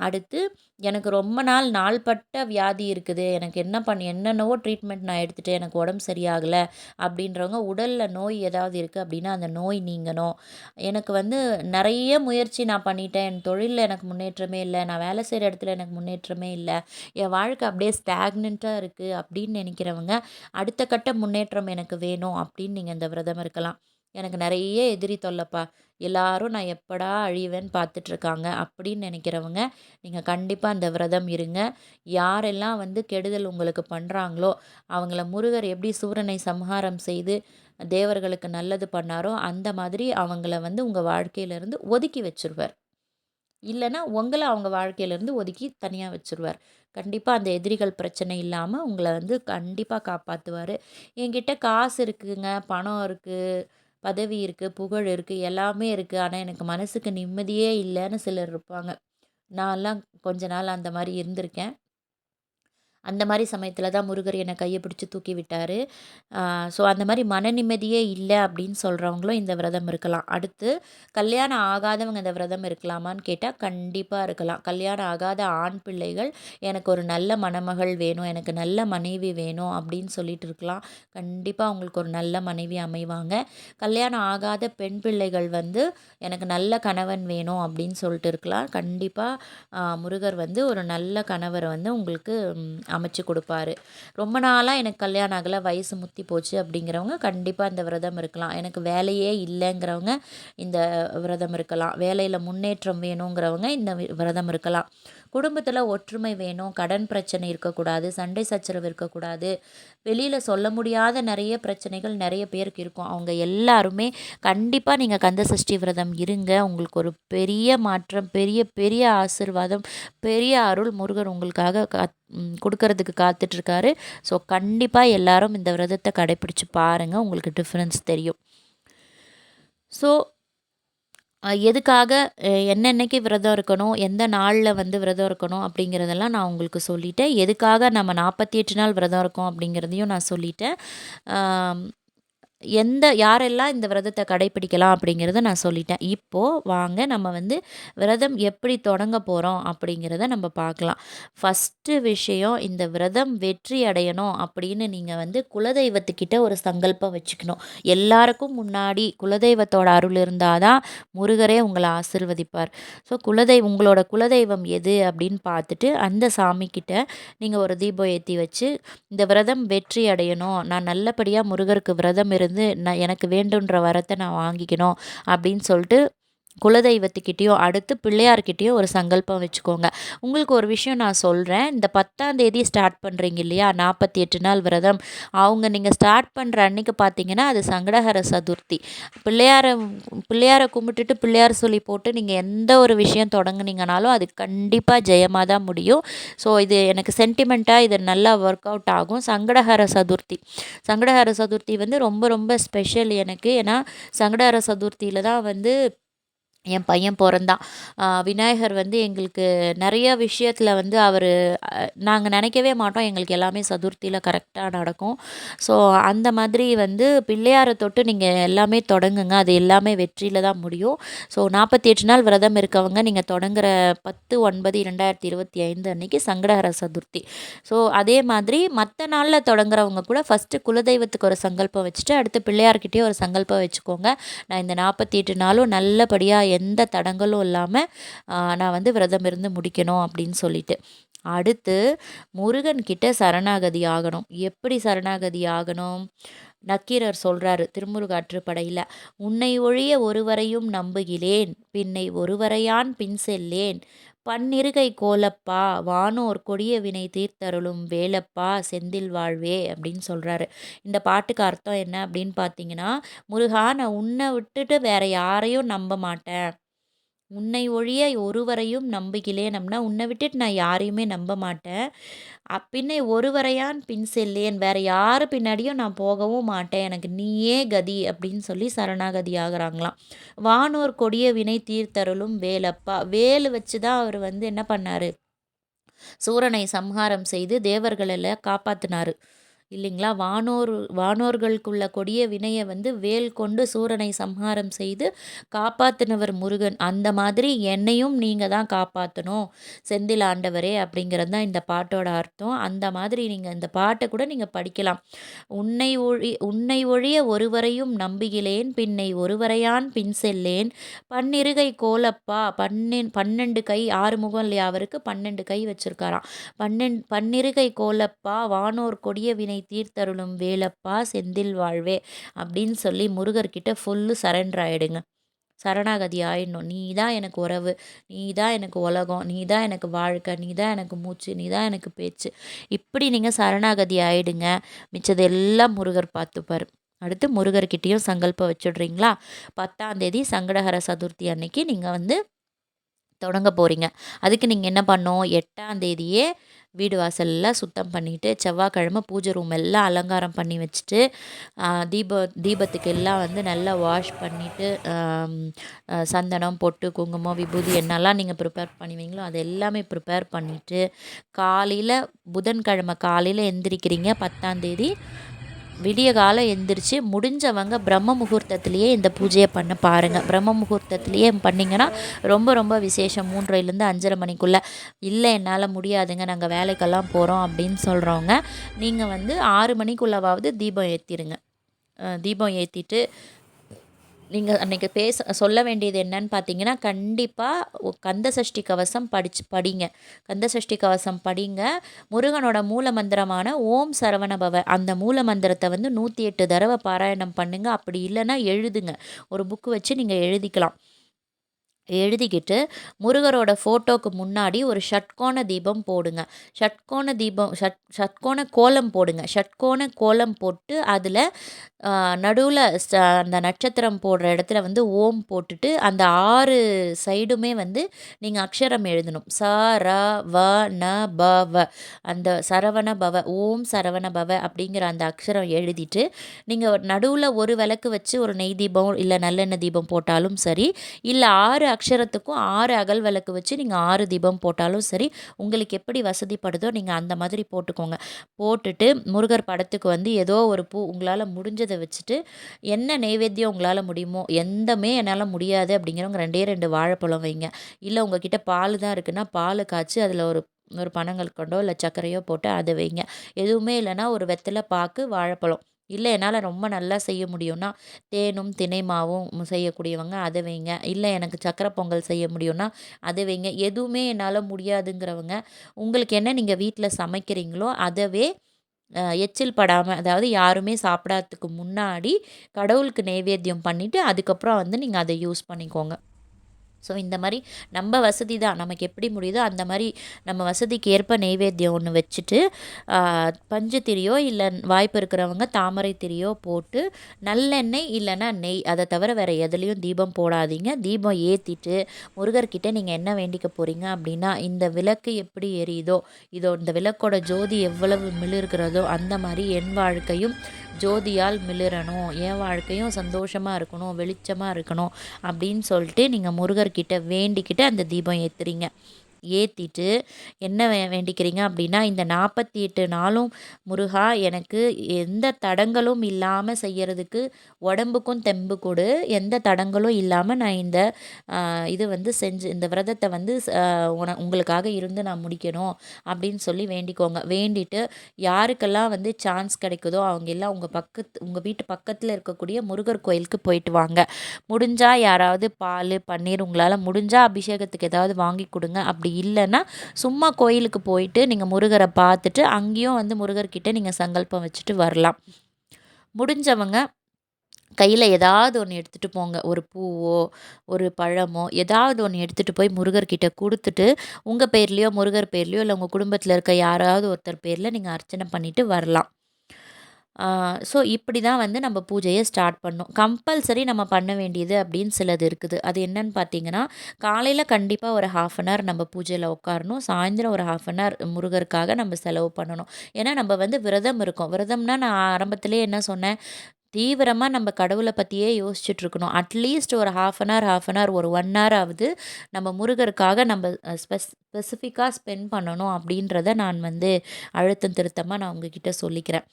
அடுத்து எனக்கு ரொம்ப நாள்பட்ட வியாதி இருக்குது. எனக்கு என்னென்னவோ ட்ரீட்மெண்ட் நான் எடுத்துட்டேன். எனக்கு உடம்பு சரியாகலை அப்படின்றவங்க உடலில் நோய் ஏதாவது இருக்குது அப்படின்னா அந்த நோய் நீங்கணும். எனக்கு நிறைய முயற்சி நான் பண்ணிட்டேன். என் தொழிலில் எனக்கு முன்னேற்றமே இல்லை. நான் வேலை செய்கிற இடத்துல எனக்கு முன்னேற்றமே இல்லை. என் வாழ்க்கை அப்படியே ஸ்டாக்னண்ட்டாக இருக்குது அப்படின்னு நினைக்கிறவங்க அடுத்த கட்ட முன்னேற்றம் எனக்கு வேணும் அப்படின்னு நீங்கள் இந்த விரதம் இருக்கலாம். எனக்கு நிறைய எதிரி தொல்லைப்பா, எல்லாரும் நான் எப்படா அழிவேன்னு பார்த்துட்ருக்காங்க அப்படின்னு நினைக்கிறவங்க நீங்கள் கண்டிப்பாக அந்த விரதம் இருங்க. யாரெல்லாம் கெடுதல் உங்களுக்கு பண்ணுறாங்களோ அவங்கள முருகர் எப்படி சூரனை சம்ஹாரம் செய்து தேவர்களுக்கு நல்லது பண்ணாரோ அந்த மாதிரி அவங்கள உங்கள் வாழ்க்கையிலேருந்து ஒதுக்கி வச்சுருவார். இல்லைன்னா உங்களை அவங்க வாழ்க்கையிலேருந்து ஒதுக்கி தனியாக வச்சுருவார். கண்டிப்பாக அந்த எதிரிகள் பிரச்சனை இல்லாமல் உங்களை கண்டிப்பாக காப்பாற்றுவார். என்கிட்ட காசு இருக்குங்க, பணம் இருக்குது, பதவி இருக்குது, புகழ் இருக்குது, எல்லாமே இருக்குது. ஆனால் எனக்கு மனசுக்கு நிம்மதியே இல்லைன்னு சிலர் இருப்பாங்க. நான்லாம் கொஞ்ச நாள் அந்த மாதிரி இருந்திருக்கேன். அந்த மாதிரி சமயத்தில் தான் முருகர் என்னை கையை பிடிச்சி தூக்கி விட்டார். ஸோ அந்த மாதிரி மன நிம்மதியே இல்லை அப்படின்னு சொல்கிறவங்களும் இந்த விரதம் இருக்கலாம். அடுத்து கல்யாணம் ஆகாதவங்க இந்த விரதம் இருக்கலாமான்னு கேட்டால் கண்டிப்பாக இருக்கலாம். கல்யாணம் ஆகாத ஆண் பிள்ளைகள் எனக்கு ஒரு நல்ல மணமகள் வேணும், எனக்கு நல்ல மனைவி வேணும் அப்படின்னு சொல்லிட்டு இருக்கலாம். கண்டிப்பாக அவங்களுக்கு ஒரு நல்ல மனைவி அமைவாங்க. கல்யாணம் ஆகாத பெண் பிள்ளைகள் எனக்கு நல்ல கணவன் வேணும் அப்படின்னு சொல்லிட்டு இருக்கலாம். கண்டிப்பாக முருகர் ஒரு நல்ல கணவரை உங்களுக்கு அமைச்சு கொடுப்பாரு. ரொம்ப நாளாக எனக்கு கல்யாணம் ஆகலை, வயசு முத்தி போச்சு அப்படிங்கிறவங்க கண்டிப்பாக இந்த விரதம் இருக்கலாம். எனக்கு வேலையே இல்லைங்கிறவங்க இந்த விரதம் இருக்கலாம். வேலையில் முன்னேற்றம் வேணுங்கிறவங்க இந்த விரதம் இருக்கலாம். குடும்பத்தில் ஒற்றுமை வேணும், கடன் பிரச்சனை இருக்கக்கூடாது, சண்டை சச்சரவு இருக்கக்கூடாது, வெளியில் சொல்ல முடியாத நிறைய பிரச்சனைகள் நிறைய பேருக்கு இருக்கும். அவங்க எல்லாருமே கண்டிப்பாக நீங்கள் கந்த சஷ்டி விரதம் இருங்க. உங்களுக்கு ஒரு பெரிய மாற்றம், பெரிய பெரிய ஆசீர்வாதம், பெரிய அருள் முருகர் உங்களுக்காக கொடுக்கறதுக்கு காத்துட்ருக்காரு. ஸோ கண்டிப்பாக எல்லாரும் இந்த விரதத்தை கடைப்பிடிச்சு பாருங்கள், உங்களுக்கு டிஃப்ரென்ஸ் தெரியும். ஸோ எதுக்காக என்னென்னைக்கு விரதம் இருக்கணும், எந்த நாளில் விரதம் இருக்கணும் அப்படிங்கிறதெல்லாம் நான் உங்களுக்கு சொல்லிட்டேன். எதுக்காக நம்ம 48 நாள் விரதம் இருக்கோம் அப்படிங்கிறதையும் நான் சொல்லிட்டேன். யாரெல்லாம் இந்த விரதத்தை கடைப்பிடிக்கலாம் அப்படிங்கிறத நான் சொல்லிட்டேன். இப்போது வாங்க நம்ம விரதம் எப்படி தொடங்க போகிறோம் அப்படிங்கிறத நம்ம பார்க்கலாம். ஃபஸ்ட்டு விஷயம், இந்த விரதம் வெற்றி அடையணும் அப்படின்னு நீங்கள் குலதெய்வத்துக்கிட்ட ஒரு சங்கல்பம் வச்சுக்கணும். எல்லாருக்கும் முன்னாடி குலதெய்வத்தோட அருள் இருந்தால் தான் முருகரே உங்களை ஆசிர்வதிப்பார். ஸோ உங்களோட குலதெய்வம் எது அப்படின்னு பார்த்துட்டு அந்த சாமிக்கிட்ட நீங்கள் ஒரு தீபம் ஏற்றி வச்சு இந்த விரதம் வெற்றி அடையணும், நான் நல்லபடியாக முருகருக்கு விரதம் இருந்து நான் எனக்கு வேண்டுன்ற வரத்தை நான் வாங்கிக்கணும் அப்படின்னு சொல்லிட்டு குலதெய்வத்துக்கிட்டேயும் அடுத்து பிள்ளையார்கிட்டேயும் ஒரு சங்கல்பம் வச்சுக்கோங்க. உங்களுக்கு ஒரு விஷயம் நான் சொல்கிறேன். இந்த 10ஆம் தேதி ஸ்டார்ட் பண்ணுறீங்க இல்லையா, 48 நாள் விரதம், நீங்கள் ஸ்டார்ட் பண்ணுற அன்றைக்கி பார்த்தீங்கன்னா அது சங்கடஹர சதுர்த்தி. பிள்ளையாரை கும்பிட்டுட்டு பிள்ளையார் சொல்லி போட்டு நீங்கள் எந்த ஒரு விஷயம் தொடங்குனீங்கனாலும் அது கண்டிப்பாக ஜெயமாக தான் முடியும். ஸோ இது எனக்கு சென்டிமெண்ட்டாக இது நல்லா ஒர்க் அவுட் ஆகும். சங்கடஹர சதுர்த்தி ரொம்ப ரொம்ப ஸ்பெஷல் எனக்கு. ஏன்னா சங்கடஹர சதுர்த்தியில் தான் என் பையன் பிறந்தான். விநாயகர் எங்களுக்கு நிறைய விஷயத்தில் அவர் நாங்கள் நினைக்கவே மாட்டோம், எங்களுக்கு எல்லாமே சதுர்த்தியில் கரெக்டாக நடக்கும். ஸோ அந்த மாதிரி பிள்ளையாரை தொட்டு நீங்கள் எல்லாமே தொடங்குங்க, அது எல்லாமே வெற்றியில் தான் முடியும். ஸோ 48 நாள் விரதம் இருக்கவங்க நீங்கள் தொடங்குற 10/9/2025 அன்றைக்கி சங்கடஹர சதுர்த்தி. ஸோ அதே மாதிரி மற்ற நாளில் தொடங்குறவங்க கூட ஃபஸ்ட்டு குலதெய்வத்துக்கு ஒரு சங்கல்பம் வச்சுட்டு அடுத்து பிள்ளையார்கிட்டே ஒரு சங்கல்பம் வச்சுக்கோங்க. நான் இந்த 48 நாளும் நல்லபடியாக எந்த தடங்களும் இல்லாமல் நான் விரதம் இருந்து முடிக்கணும் அப்படின்னு சொல்லிட்டு. அடுத்து முருகன் கிட்ட சரணாகதி ஆகணும். எப்படி சரணாகதி ஆகணும்? நக்கீரர் சொல்கிறாரு திருமுருகாற்றுப்படையில், உன்னை ஒழிய ஒருவரையும் நம்புகிலேன், பின்னை ஒருவரையான் பின் செல்லேன், பன்னிருகை கோலப்பா வானோர் கொடிய வினை தீர்த்தருளும் வேலப்பா செந்தில் வாழ்வே அப்படின்னு சொல்கிறாரு. இந்த பாட்டுக்கு அர்த்தம் என்ன அப்படின்னு பார்த்தீங்கன்னா, முருகா நான் உன்னை விட்டுட்டு வேற யாரையும் நம்ப மாட்டேன், உன்னை ஒழிய ஒருவரையும் நம்புகிலேன் அப்படின்னா உன்னை விட்டுட்டு நான் யாரையுமே நம்ப மாட்டேன். பின்னை ஒருவரையான் பின் செல்லேன், வேற யார் பின்னாடியும் நான் போகவும் மாட்டேன், எனக்கு நீயே கதி அப்படின்னு சொல்லி சரணாகதி ஆகுறாங்களாம். வானோர் கொடிய வினை தீர்த்தருளும் வேலப்பா, வேலு வச்சு தான் அவர் வந்து என்ன பண்ணாரு, சூரனை சம்ஹாரம் செய்து தேவர்களெல்லாம் காப்பாத்தினாரு இல்லைங்களா. வானோர்களுக்குள்ள கொடிய வினையை வந்து வேல் கொண்டு சூரனை சம்ஹாரம் செய்து காப்பாத்தினவர் முருகன். அந்த மாதிரி என்னையும் நீங்கள் தான் காப்பாற்றணும் செந்தில் ஆண்டவரே அப்படிங்கிறது தான் இந்த பாட்டோட அர்த்தம். அந்த மாதிரி நீங்கள் இந்த பாட்டை கூட நீங்கள் படிக்கலாம். உன்னை ஒழிய ஒருவரையும் நம்புகிலேன், பின்னை ஒருவரையான் பின் செல்லேன், பன்னிருகை கோலப்பா, 12 கை, 6 முகம் இல்லையா அவருக்கு, 12 கை வச்சிருக்காராம். பன்னிருகை கோலப்பா, வானோர் கொடிய வினை தீர்த்தருளும் வேலப்பா, செந்தில் வாழ்வே அப்படின்னு சொல்லி முருகர்கிட்ட ஃபுல்லு சரண்டர் ஆகிடுங்க. சரணாகதி ஆயிடணும். நீ தான் எனக்கு உறவு, நீ தான் எனக்கு உலகம், நீ தான் எனக்கு வாழ்க்கை, நீ தான் எனக்கு மூச்சு, நீ தான் எனக்கு பேச்சு. இப்படி நீங்கள் சரணாகதி ஆயிடுங்க. மிச்சது எல்லாம் முருகர் பார்த்துப்பார். அடுத்து முருகர்கிட்டையும் சங்கல்பம் வச்சுடுறீங்களா. 10ஆம் தேதி சங்கடஹர சதுர்த்தி அன்னைக்கு நீங்கள் வந்து தொடங்க போகிறீங்க. அதுக்கு நீங்கள் என்ன பண்ணணும், 8ஆம் தேதியே வீடு வாசல்லாம் சுத்தம் பண்ணிவிட்டு, செவ்வாய்க்கிழமை பூஜை ரூம் எல்லாம் அலங்காரம் பண்ணி வச்சுட்டு, தீபத்துக்கு எல்லாம் வந்து நல்லா வாஷ் பண்ணிவிட்டு, சந்தனம், பொட்டு, குங்குமம், விபூதி என்னெல்லாம் நீங்கள் ப்ரிப்பேர் பண்ணுவீங்களோ அது எல்லாமே ப்ரிப்பேர் பண்ணிவிட்டு, காலையில் புதன்கிழமை காலையில் எந்திரிக்கிறீங்க 10ஆம் தேதி. விடிய காலம் எந்திரிச்சு முடிஞ்சவங்க பிரம்ம முகூர்த்தத்திலேயே இந்த பூஜையை பண்ண பாருங்கள். பிரம்ம முகூர்த்தத்திலேயே பண்ணிங்கன்னா ரொம்ப ரொம்ப விசேஷம். 3:30லேருந்து 5:30 மணிக்குள்ளே. இல்லை என்னால் முடியாதுங்க, நாங்கள் வேலைக்கெல்லாம் போகிறோம் அப்படின்னு சொல்கிறவங்க நீங்கள் வந்து 6 மணிக்குள்ளவாவது தீபம் ஏற்றிடுங்க. தீபம் ஏற்றிட்டு நீங்கள் அன்றைக்கி சொல்ல வேண்டியது என்னன்னு பார்த்தீங்கன்னா, கண்டிப்பாக கந்த சஷ்டி கவசம் படிங்க. கந்த சஷ்டி கவசம் படிங்க. முருகனோட மூல மந்திரமான ஓம் சரவணபவ அந்த மூல மந்திரத்தை வந்து 108 தடவை பாராயணம் பண்ணுங்கள். அப்படி இல்லைன்னா எழுதுங்க. ஒரு புக்கு வச்சு நீங்கள் எழுதிக்கலாம். எழுதிக்கிட்டு முருகரோட ஃபோட்டோவுக்கு முன்னாடி ஒரு ஷட்கோண தீபம் போடுங்க. ஷட்கோண கோலம் போடுங்க. ஷட்கோண கோலம் போட்டு அதில் நடுவில் அந்த நட்சத்திரம் போடுற இடத்துல வந்து ஓம் போட்டுட்டு அந்த 6 சைடுமே வந்து நீங்கள் அக்ஷரம் எழுதணும். ச ர வ ந ப வ, அந்த சரவண பவ, ஓம் சரவண பவ அப்படிங்கிற அந்த அக்ஷரம் எழுதிட்டு நீங்கள் நடுவில் ஒரு விளக்கு வச்சு ஒரு நெய் தீபம் இல்லை நல்லெண்ணெய் தீபம் போட்டாலும் சரி, இல்லை 6 அக்ஷரத்துக்கும் 6 அகல் விளக்கு வச்சு நீங்கள் 6 தீபம் போட்டாலும் சரி, உங்களுக்கு எப்படி வசதிப்படுதோ நீங்கள் அந்த மாதிரி போட்டுக்கோங்க. போட்டுட்டு முருகர் படத்துக்கு வந்து ஏதோ ஒரு பூ உங்களால் முடிஞ்சதை வச்சுட்டு, என்ன நெய்வேத்தியம் உங்களால் முடியுமோ, எந்தமே என்னால் முடியாது அப்படிங்கிறவங்க 2 வாழைப்பழம் வைங்க. இல்லை உங்ககிட்ட பால் தான் இருக்குன்னா பால் காய்ச்சி அதில் ஒரு பனங்கல்கண்டோ இல்லை சர்க்கரையோ போட்டு அதை வைங்க. எதுவுமே இல்லைன்னா ஒரு வெத்தலை, பாக்கு, வாழைப்பழம். இல்லை என்னால் ரொம்ப நல்லா செய்ய முடியும்னா தேனும் தினை மாவும் செய்யக்கூடியவங்க அதை வைங்க. இல்லை எனக்கு சக்கரை பொங்கல் செய்ய முடியும்னா அதை வைங்க. எதுவுமே என்னால் முடியாதுங்கிறவங்க உங்களுக்கு என்ன நீங்கள் வீட்டில் சமைக்கிறீங்களோ அதவே எச்சில் படாமல், அதாவது யாருமே சாப்பிடாததுக்கு முன்னாடி கடவுளுக்கு நெய்வேத்தியம் பண்ணிவிட்டு அதுக்கப்புறம் வந்து நீங்கள் அதை யூஸ் பண்ணிக்கோங்க. ஸோ இந்த மாதிரி நம்ம வசதி தான், நமக்கு எப்படி முடியுதோ அந்த மாதிரி நம்ம வசதிக்கு ஏற்ப நெய்வேத்தியம் ஒன்று வச்சுட்டு, பஞ்சு திரியோ இல்லை வாய்ப்பு இருக்கிறவங்க தாமரை திரியோ போட்டு நல்லெண்ணெய் இல்லைன்னா நெய், அதை தவிர வேறு எதுலேயும் தீபம் போடாதீங்க. தீபம் ஏற்றிட்டு முருகர்கிட்ட நீங்கள் என்ன வேண்டிக்க போகிறீங்க அப்படின்னா, இந்த விளக்கு எப்படி எரியுதோ, இந்த விளக்கோட ஜோதி எவ்வளவு மிளிர்கிறதோ அந்த மாதிரி என் வாழ்க்கையும் ஜோதியால் மிளிரணும், என் வாழ்க்கையும் சந்தோஷமாக இருக்கணும், வெளிச்சமாக இருக்கணும் அப்படின்னு சொல்லிட்டு நீங்கள் முருகர்கிட்ட வேண்டிக்கிட்டு அந்த தீபம் ஏற்றுறீங்க. ஏற்றிட்டு என்ன வேண்டிக்கிறீங்க அப்படின்னா, இந்த 48 நாளும் முருகா எனக்கு எந்த தடங்களும் இல்லாமல் செய்கிறதுக்கு உடம்புக்கும் தெம்பு கொடு, எந்த தடங்களும் இல்லாமல் நான் இந்த இது வந்து இந்த விரதத்தை வந்து உங்களுக்காக இருந்து நான் முடிக்கணும் அப்படின்னு சொல்லி வேண்டிக்கோங்க. வேண்டிட்டு யாருக்கெல்லாம் வந்து சான்ஸ் கிடைக்குதோ அவங்க எல்லாம் உங்கள் வீட்டு பக்கத்தில் இருக்கக்கூடிய முருகர் கோயிலுக்கு போயிட்டு வாங்க. முடிஞ்சால் யாராவது பால், பன்னீர் உங்களால் முடிஞ்சால் அபிஷேகத்துக்கு ஏதாவது வாங்கி கொடுங்க. அப்படி இல்லைன்னா சும்மா கோயிலுக்கு போயிட்டு நீங்கள் முருகரை பார்த்துட்டு அங்கேயும் வந்து முருகர்கிட்ட நீங்கள் சங்கல்பம் வச்சுட்டு வரலாம். முடிஞ்சவங்க கையில் ஏதாவது ஒன்று எடுத்துகிட்டு போங்க. ஒரு பூவோ ஒரு பழமோ ஏதாவது ஒன்று எடுத்துகிட்டு போய் முருகர்கிட்ட கொடுத்துட்டு உங்கள் பேர்லேயோ முருகர் பேர்லேயோ இல்லை உங்கள் குடும்பத்தில் இருக்க யாராவது ஒருத்தர் பேரில் நீங்கள் அர்ச்சனை பண்ணிவிட்டு வரலாம். ஸோ இப்படி தான் வந்து நம்ம பூஜையை ஸ்டார்ட் பண்ணணும். கம்பல்சரி நம்ம பண்ண வேண்டியது அப்படின்னு சிலது இருக்குது. அது என்னன்னு பார்த்தீங்கன்னா, காலையில் கண்டிப்பாக ஒரு 1/2 அன் ஹவர் நம்ம பூஜையில் உட்காரணும். சாயந்தரம் ஒரு 1/2 அன் ஹவர் முருகருக்காக நம்ம செலவு பண்ணணும். ஏன்னா நம்ம வந்து விரதம் இருக்கோம். விரதம்னா நான் ஆரம்பத்திலேயே என்ன சொன்னேன், தீவிரமா நம்ம கடவுள பத்தியே யோசிச்சுட்டு இருக்கணும். அட்லீஸ்ட் ஒரு 1/2 அன் ஹவர், ஒரு 1 ஹவர் ஆவது நம்ம முருகருக்காக நம்ம ஸ்பெசிஃபிக்கா ஸ்பெண்ட் பண்ணணும் அப்படின்றத நான் வந்து அழுத்தம் திருத்தமா நான் உங்ககிட்ட சொல்லிக்கிறேன்.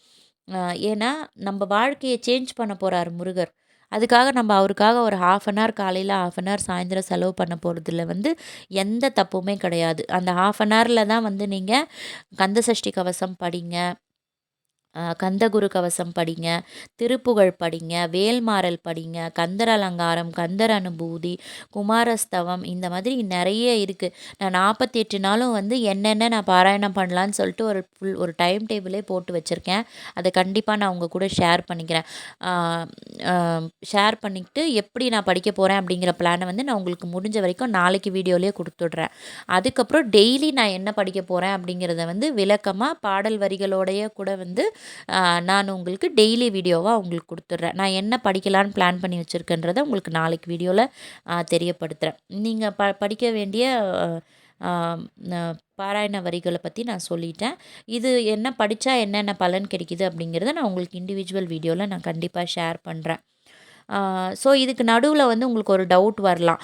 அ ஏன்னா, நம்ம வாழ்க்கைய சேஞ்ச் பண்ண போறாரு முருகர். அதுக்காக நம்ம அவருக்காக ஒரு 1/2 அன் ஹவர் காலையில, 1/2 அன் ஹவர் சாயந்தரம் செலவு பண்ண போறதுல வந்து எந்த தப்புமே கிடையாது. அந்த 1/2 அன் ஹவர்ல தான் வந்து நீங்க கந்த சஷ்டி கவசம் படிங்க. கந்தகுரு கவசம் படிங்க, திருப்புகழ் படிங்க, வேல்மாறல் படிங்க, கந்தர் அலங்காரம், கந்தர் அனுபூதி, குமாரஸ்தவம் இந்த மாதிரி நிறைய இருக்குது. நான் 48 நாளும் வந்து என்னென்ன நான் பாராயணம் பண்ணலான்னு சொல்லிட்டு ஒரு டைம் டேபிளே போட்டு வச்சுருக்கேன். அதை கண்டிப்பாக நான் உங்கள் கூட ஷேர் பண்ணிக்கிறேன். ஷேர் பண்ணிக்கிட்டு எப்படி நான் படிக்க போகிறேன் அப்படிங்கிற பிளானை வந்து நான் உங்களுக்கு முடிஞ்ச வரைக்கும் நாளைக்கு வீடியோலேயே கொடுத்துட்றேன். அதுக்கப்புறம் டெய்லி நான் என்ன படிக்க போகிறேன் அப்படிங்கிறத வந்து விளக்கமாக பாடல் வரிகளோடைய கூட வந்து நான் உங்களுக்கு டெய்லி வீடியோவாக உங்களுக்கு கொடுத்துட்றேன். நான் என்ன படிக்கலான்னு பிளான் பண்ணி வச்சுருக்கேன்றதை உங்களுக்கு நாளைக்கு வீடியோவில் தெரியப்படுத்துகிறேன். நீங்கள் படிக்க வேண்டிய பாராயண வரிகளை பற்றி நான் சொல்லிட்டேன். இது என்ன படித்தா என்னென்ன பலன் கிடைக்குது அப்படிங்கிறத நான் உங்களுக்கு இண்டிவிஜுவல் வீடியோவில் நான் கண்டிப்பாக ஷேர் பண்ணுறேன். ஸோ இதுக்கு நடுவில் வந்து உங்களுக்கு ஒரு டவுட் வரலாம்.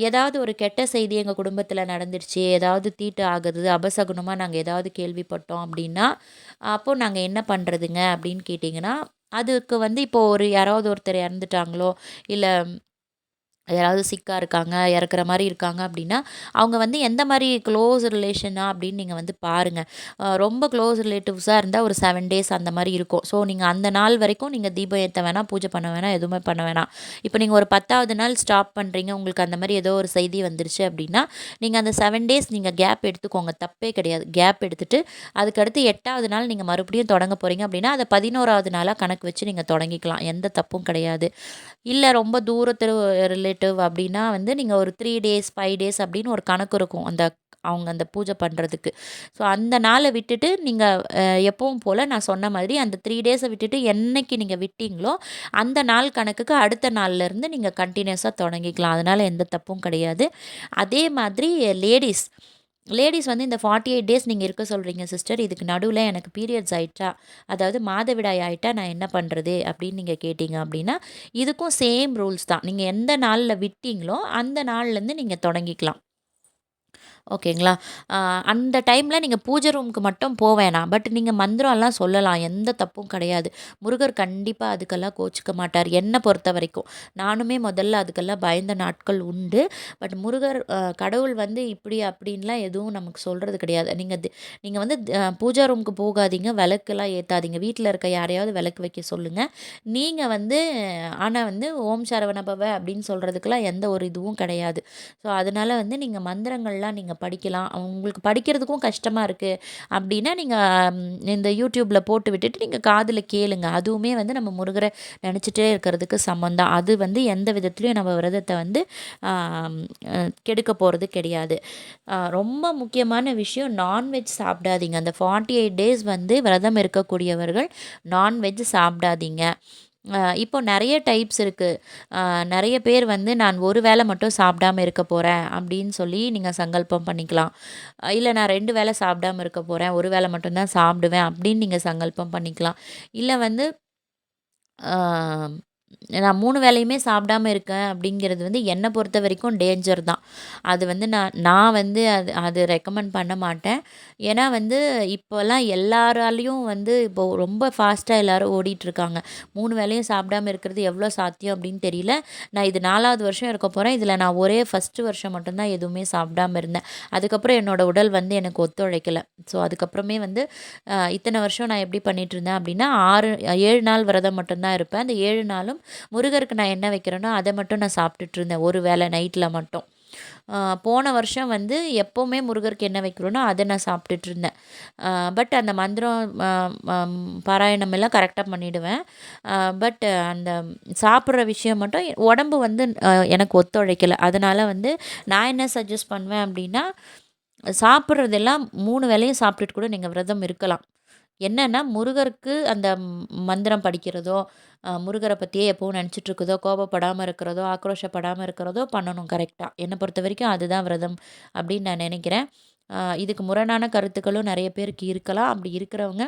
ஏதாவது ஒரு கெட்ட செய்தி எங்கள் குடும்பத்தில் நடந்துருச்சு, ஏதாவது தீட்டு ஆகுது, அபசகுனமாக நாங்கள் ஏதாவது கேள்விப்பட்டோம் அப்படின்னா, அப்போது நாங்கள் என்ன பண்ணுறதுங்க அப்படின்னு கேட்டிங்கன்னா, அதுக்கு வந்து இப்போது யாராவது ஒருத்தர் இறந்துட்டாங்களோ, இல்லை யாராவது சிக்கா இருக்காங்க, இறக்குற மாரி இருக்காங்க அப்படின்னா, அவங்க வந்து எந்த மாரி க்ளோஸ் ரிலேஷனா அப்படின்னு நீங்க வந்து பாருங்க. ரொம்ப க்ளோஸ் ரிலேட்டிவ்ஸா இருந்தா ஒரு 7 டேஸ் அந்த மாரி இருக்கும். ஸோ நீங்க அந்த நாள் வரைக்கும் நீங்க தீபம் ஏத்த வேணாம், பூஜை பண்ண வேணாம், எதுவுமே பண்ண வேணாம். இப்போ நீங்க ஒரு 10வது நாள் ஸ்டாப் பண்றீங்க, உங்களுக்கு அந்த மாரி ஏதோ ஒரு செய்தி வந்துருச்சு அப்படின்னா, நீங்க அந்த 7 டேஸ் நீங்க கேப் எடுத்துக்கோங்க. தப்பே கிடையாது. கேப் எடுத்துட்டு, அதுக்கடுத்து 8வது நாள் நீங்க மறுபடியும் தொடங்க போறீங்க அப்படின்னா, அத 11வது நாளா கணக்கு வச்சு நீங்க தொடங்கிக்கலாம். எந்த தப்பும் கிடையாது. இல்ல ரொம்ப தூரத்து ரிலேட்டிவ் அப்படின்னா வந்து நீங்க ஒரு 3 டேஸ், 5 டேஸ் அப்படின்னு ஒரு கணக்கு இருக்கும். அவங்க அந்த பூஜை பண்றதுக்கு. ஸோ அந்த நாள விட்டுட்டு நீங்க எப்பவும் போல நான் சொன்ன மாதிரி அந்த 3 டேஸ விட்டுட்டு என்னைக்கு நீங்க விட்டீங்களோ, அந்த நாள் கணக்குக்கு அடுத்த நாள்லருந்து நீங்க கன்டினியூஸா தொடங்கிக்கலாம். அதனால எந்த தப்பும் கிடையாது. அதே மாதிரி லேடீஸ் லேடீஸ் வந்து இந்த 48 டேஸ் நீங்க இருக்க சொல்றீங்க சிஸ்டர். இதுக்கு நடுவுல எனக்கு பீரியட்ஸ் ஆயிட்டா, அதாவது மாதவிடாய் ஆயிட்டா நான் என்ன பண்றது? அப்படின்னு நீங்க கேட்டீங்க அப்படின்னா, இதுக்கும் சேம் ரூல்ஸ் தான். நீங்க எந்த நாள்ல விட்டீங்களோ, அந்த நாள்லேருந்து நீங்க தொடங்கிக்கலாம். ஓகேங்களா? அந்த டைமில் நீங்கள் பூஜை ரூமுக்கு மட்டும் வேணாம். பட் நீங்கள் மந்திரம்லாம் சொல்லலாம். எந்த தப்பும் கிடையாது. முருகர் கண்டிப்பாக அதுக்கெல்லாம் கோச்சிக்க மாட்டார். என்னை பொறுத்த வரைக்கும். நானுமே முதல்ல அதுக்கெல்லாம் பயந்த நாட்கள் உண்டு. பட் முருகர் கடவுள் வந்து இப்படி அப்படின்லாம் எதுவும் நமக்கு சொல்கிறது கிடையாது. நீங்கள் வந்து பூஜா ரூமுக்கு போகாதீங்க. விளக்கெல்லாம் ஏற்றாதீங்க. வீட்டில் இருக்க யாரையாவது விளக்கு வைக்க சொல்லுங்கள். நீங்கள் வந்து ஆனால் வந்து ஓம் சரவண பவ அப்படின்னு சொல்கிறதுக்கெல்லாம் எந்த ஒரு இதுவும் கிடையாது. ஸோ அதனால் வந்து நீங்கள் மந்திரங்கள்லாம் நீங்கள் படிக்கலாம். உங்களுக்கு படிக்கிறதுக்கும் கஷ்டமாக இருக்குது அப்படின்னா, நீங்கள் இந்த யூடியூப்பில் போட்டு விட்டுட்டு நீங்கள் காதில் கேளுங்க. அதுவுமே வந்து நம்ம முருகரை நினச்சிட்டே இருக்கிறதுக்கு சமம் தான். அது வந்து எந்த விதத்துலையும் நம்ம விரதத்தை வந்து கெடுக்க போகிறது கிடையாது. ரொம்ப முக்கியமான விஷயம், நான்வெஜ் சாப்பிடாதீங்க. அந்த 48 டேஸ் வந்து விரதம் இருக்கக்கூடியவர்கள் நான்வெஜ் சாப்பிடாதீங்க. இப்போ நெறைய டைப்ஸ் இருக்கு. நெறைய பேர் வந்து நான் ஒரு வேளை மட்டும் சாப்பிடாம இருக்க போறேன் அப்படின்னு சொல்லி நீங்க சங்கல்பம் பண்ணிக்கலாம். இல்ல நான் 2 வேளை சாப்பிடாம இருக்க போறேன். ஒரு வேளை மட்டும் தான் சாப்பிடுவேன் அப்படின்னு நீங்க சங்கல்பம் பண்ணிக்கலாம். இல்ல வந்து ஆ நான் 3 வேளையுமே சாப்பிடாம இருக்கேன் அப்படிங்கிறது வந்து என்ன பொறுத்த வரைக்கும் டேஞ்சர் தான். அது வந்து நான் நான் வந்து அது அது ரெக்கமெண்ட் பண்ண மாட்டேன். ஏன்னா வந்து இப்போலாம் எல்லாராலயும் வந்து இப்போ ரொம்ப ஃபாஸ்ட்டா எல்லாரும் ஓடிட்டுருக்காங்க. 3 வேளையும் சாப்பிடாம இருக்கிறது எவ்வளோ சாத்தியம் அப்படின்னு தெரியல. நான் இது 4வது வருஷம் இருக்க போறேன். இதில நான் ஃபர்ஸ்ட்டு வருஷம் மட்டும் தான் எதுவுமே சாப்பிடாம இருந்தேன். அதுக்கப்புறம் என்னோட உடல் வந்து எனக்கு ஒத்துழைக்கல. ஸோ அதுக்கப்புறமே வந்து இத்தனை வருஷம் நான் எப்படி பண்ணிட்டுருந்தேன் அப்படின்னா, 7 நாள் விரதம் மட்டும் தான் இருப்பேன். அந்த 7 நாளும் முருகருக்கு நான் என்ன வைக்கிறேனோ அதை மட்டும் நான் சாப்பிட்டுட்டு இருந்தேன். ஒரு வேளை நைட்ல மட்டும். போன வருஷம் வந்து எப்போவுமே முருகருக்கு என்ன வைக்கிறோனோ அதை நான் சாப்பிட்டுட்டு இருந்தேன். பட் அந்த மந்திரம் பாராயணம் எல்லாம் கரெக்டாக பண்ணிடுவேன். பட் அந்த சாப்பிட்ற விஷயம் மட்டும் உடம்பு வந்து எனக்கு ஒத்துழைக்கல. அதனால வந்து நான் என்ன சஜெஸ்ட் பண்ணுவேன் அப்படின்னா, சாப்பிட்றதெல்லாம் 3 வேளையும் சாப்பிட்டுட்டு கூட நீங்க விரதம் இருக்கலாம். என்னன்னா முருகருக்கு அந்த மந்திரம் படிக்கிறதோ, முருகரை பற்றியே எப்பவும் நினச்சிட்டு இருக்கிறதோ, கோபப்படாமல் இருக்கிறதோ, ஆக்ரோஷப்படாமல் இருக்கிறதோ பண்ணணும் கரெக்டாக. என்னை பொறுத்த வரைக்கும் அதுதான் விரதம் அப்படின்னு நான் நினைக்கிறேன். இதுக்கு முரணான கருத்துக்களும் நிறைய பேருக்கு இருக்கலாம். அப்படி இருக்கிறவங்க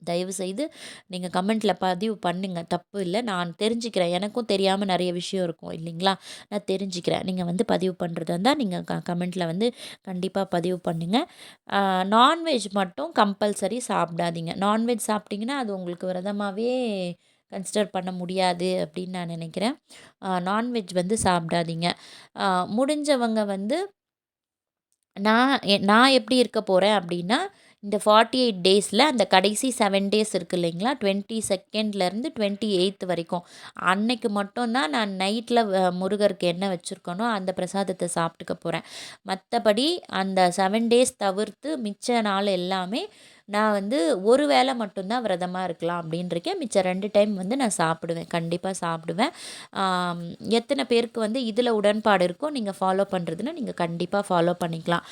தயவுசெய்து நீங்கள் கமெண்ட்டில் பதிவு பண்ணுங்க, தப்பு இல்லை. நான் தெரிஞ்சுக்கிறேன், எனக்கும் தெரியாமல் நிறைய விஷயம் இருக்கும் இல்லைங்களா? நான் தெரிஞ்சுக்கிறேன். நீங்கள் வந்து பதிவு பண்ணுறதா இருந்தால் நீங்கள் கமெண்ட்டில் வந்து கண்டிப்பாக பதிவு பண்ணுங்கள். நான்வெஜ் மட்டும் கம்பல்சரி சாப்பிடாதீங்க. நான்வெஜ் சாப்பிட்டிங்கன்னா அது உங்களுக்கு விரதமாகவே கன்சிடர் பண்ண முடியாது அப்படின்னு நான் நினைக்கிறேன். நான்வெஜ் வந்து சாப்பிடாதீங்க. முடிஞ்சவங்க வந்து நான் எப்படி இருக்க போகிறேன் அப்படின்னா, இந்த 48 டேஸில் அந்த கடைசி 7 டேஸ் இருக்குது இல்லைங்களா, 22nd 28th வரைக்கும், அன்னைக்கு மட்டும் தான் நான் நைட்டில் முருகருக்கு என்ன வச்சுருக்கனோ அந்த பிரசாதத்தை சாப்பிட்டுக்க போகிறேன். மற்றபடி அந்த 7 டேஸ் தவிர்த்து மிச்ச நாள் எல்லாமே நான் வந்து ஒரு வேளை மட்டும்தான் விரதமாக இருக்கலாம் அப்படின்றிருக்கேன். மிச்சம் 2 டைம் வந்து நான் சாப்பிடுவேன், கண்டிப்பாக சாப்பிடுவேன். எத்தனை பேருக்கு வந்து இதில் உடன்பாடு இருக்கோ நீங்கள் ஃபாலோ பண்ணுறதுன்னா நீங்கள் கண்டிப்பாக ஃபாலோ பண்ணிக்கலாம்.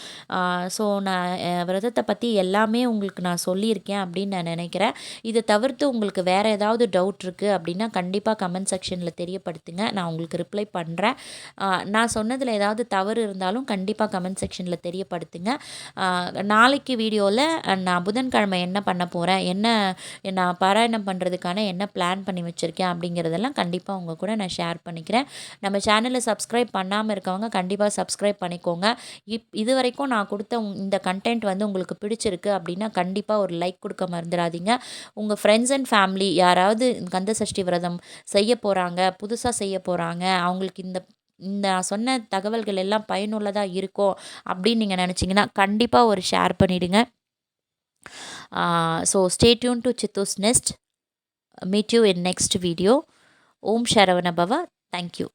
ஸோ நான் விரதத்தை பற்றி எல்லாமே உங்களுக்கு நான் சொல்லியிருக்கேன் அப்படின்னு நான் நினைக்கிறேன். இதை தவிர்த்து உங்களுக்கு வேறு ஏதாவது டவுட் இருக்குது அப்படின்னா கண்டிப்பாக கமெண்ட் செக்ஷனில் தெரியப்படுத்துங்க, நான் உங்களுக்கு ரிப்ளை பண்ணுறேன். நான் சொன்னதில் ஏதாவது தவறு இருந்தாலும் கண்டிப்பாக கமெண்ட் செக்ஷனில் தெரியப்படுத்துங்க. நாளைக்கு வீடியோவில் நான் புதன்கிழமை என்ன பண்ண போகிறேன், நான் பாராயணம் பண்ணுறதுக்கான என்ன பிளான் பண்ணி வச்சுருக்கேன் அப்படிங்கிறதெல்லாம் கண்டிப்பாக உங்கள் கூட நான் ஷேர் பண்ணிக்கிறேன். நம்ம சேனலை சப்ஸ்கிரைப் பண்ணாமல் இருக்கவங்க கண்டிப்பாக சப்ஸ்கிரைப் பண்ணிக்கோங்க. இது வரைக்கும் நான் கொடுத்த இந்த கண்டென்ட் வந்து உங்களுக்கு பிடிச்சிருக்கு அப்படின்னா கண்டிப்பாக ஒரு லைக் கொடுக்க மறந்துடாதீங்க. உங்கள் ஃப்ரெண்ட்ஸ் அண்ட் ஃபேமிலி யாராவது கந்த சஷ்டி விரதம் செய்ய போகிறாங்க, புதுசாக செய்ய போகிறாங்க, அவங்களுக்கு இந்த இந்த நான் சொன்ன தகவல்கள் எல்லாம் பயனுள்ளதாக இருக்கும் அப்படின்னு நீங்கள் நினச்சிங்கன்னா கண்டிப்பாக ஒரு ஷேர் பண்ணிவிடுங்க. So stay tuned to Chittu's Nest. Meet you in next video. Om Sharavana Bhava. Thank you.